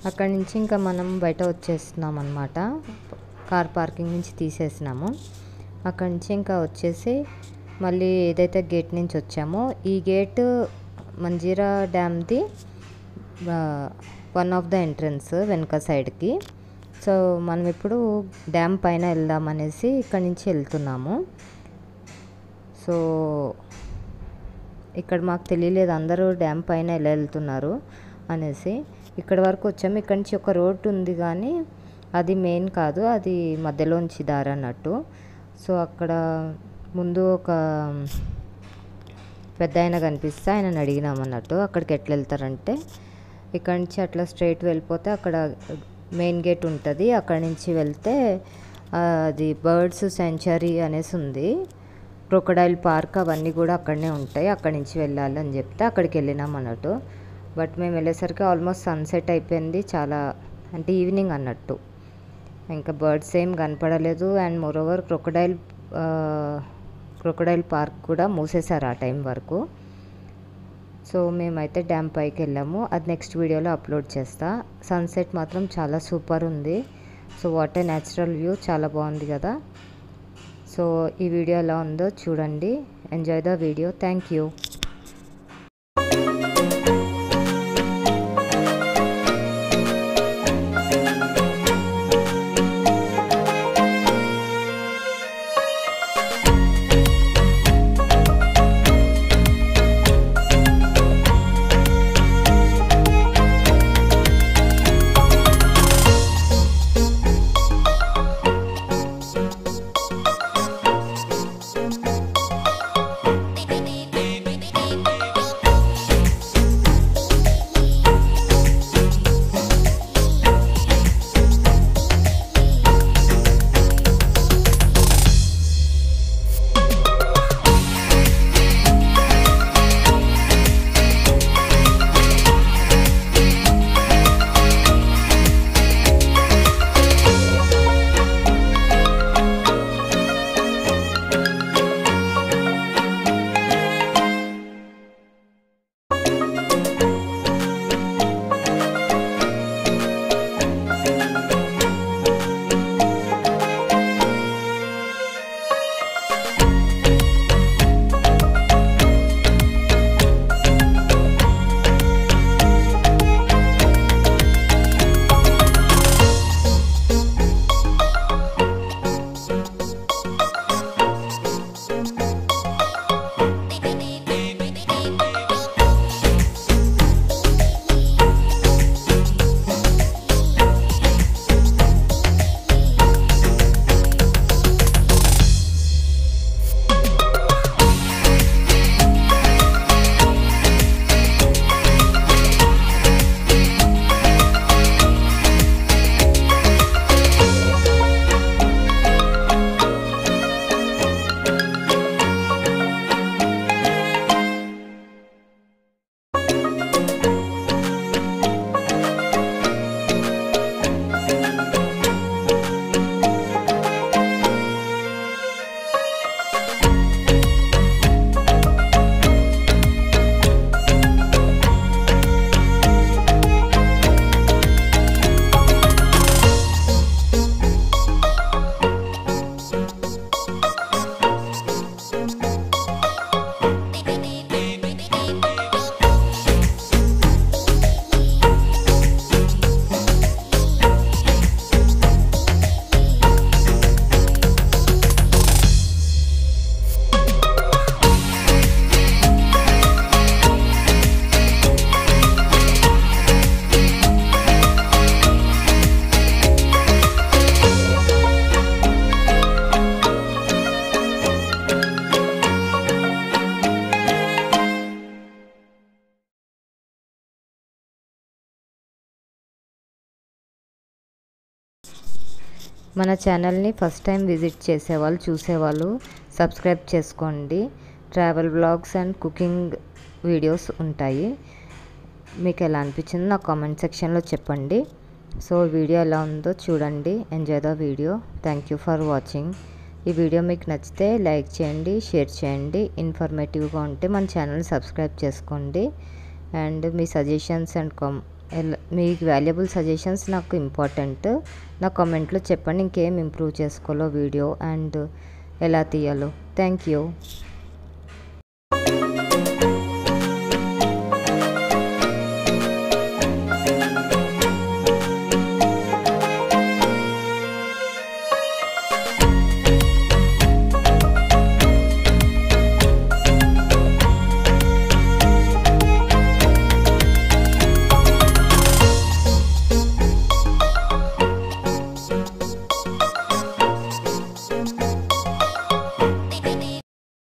అక్కడి నుంచి ఇంకా మనం బయట వచ్చేస్తున్నాం అన్నమాట. కార్ పార్కింగ్ నుంచి తీసేసినాము. అక్కడి నుంచి ఇంకా వచ్చేసి మళ్ళీ ఏదైతే గేట్ నుంచి వచ్చామో ఈ గేట్ మంజీరా డ్యామ్ది వన్ ఆఫ్ ద ఎంట్రన్స్ వెనక సైడ్కి. సో మనం ఇప్పుడు డ్యామ్ పైన వెళ్దామనేసి ఇక్కడి నుంచి వెళ్తున్నాము. సో ఇక్కడ మాకు తెలియలేదు, అందరూ డ్యామ్ పైన ఎలా వెళ్తున్నారు అనేసి ఇక్కడ వరకు వచ్చాము. ఇక్కడి నుంచి ఒక రోడ్డు ఉంది కానీ అది మెయిన్ కాదు, అది మధ్యలోంచి దారి అన్నట్టు. సో అక్కడ ముందు ఒక పెద్ద ఆయన కనిపిస్తే ఆయనని అడిగినాం అన్నట్టు అక్కడికి ఎట్లా వెళ్తారంటే ఇక్కడి నుంచి అట్లా స్ట్రైట్ వెళ్ళిపోతే అక్కడ మెయిన్ గేట్ ఉంటుంది. అక్కడి నుంచి వెళ్తే అది బర్డ్స్ సెంచరీ అనేసి ఉంది, క్రొకడైల్ పార్క్ అవన్నీ కూడా అక్కడనే ఉంటాయి. అక్కడి నుంచి వెళ్ళాలి అని చెప్తే అక్కడికి వెళ్ళినాం అన్నట్టు. బట్ మేము వెళ్ళేసరికి ఆల్మోస్ట్ సన్సెట్ అయిపోయింది, చాలా అంటే ఈవినింగ్ అన్నట్టు. ఇంకా బర్డ్స్ ఏం కనపడలేదు. అండ్ మోరోవర్ క్రొకడైల్ పార్క్ కూడా మూసేశారు ఆ టైం వరకు. సో మేమైతే డ్యామ్ పైకి వెళ్ళాము, అది నెక్స్ట్ వీడియోలో అప్లోడ్ చేస్తా. సన్సెట్ మాత్రం చాలా సూపర్ ఉంది. So what a natural view, చాలా బాగుంది కదా. సో ఈ వీడియో ఎలా ఉందో చూడండి, enjoy the video. Thank you. మన ఛానల్ని ఫస్ట్ టైం విజిట్ చేసేవాళ్ళు చూసేవాళ్ళు సబ్స్క్రైబ్ చేసుకోండి. Travel vlogs and cooking videos ఉంటాయి. మీకు ఎలా అనిపించిందో నా కామెంట్ సెక్షన్లో చెప్పండి. సో వీడియో ఎలా ఉందో చూడండి, enjoy the video. Thank you for watching. ఈ వీడియో మీకు నచ్చితే లైక్ చేయండి, షేర్ చేయండి. ఇన్ఫర్మేటివ్గా ఉంటే మన ఛానల్ సబ్స్క్రైబ్ చేసుకోండి. అండ్ మీ సజెషన్స్ అండ్ మీకు వాల్యుబుల్ సజెషన్స్ నాకు ఇంపార్టెంట్. నా కామెంట్లో చెప్పండి ఇంకేం ఇంప్రూవ్ చేసుకోవాలో వీడియో అండ్ ఎలా తీయాలో. Thank you.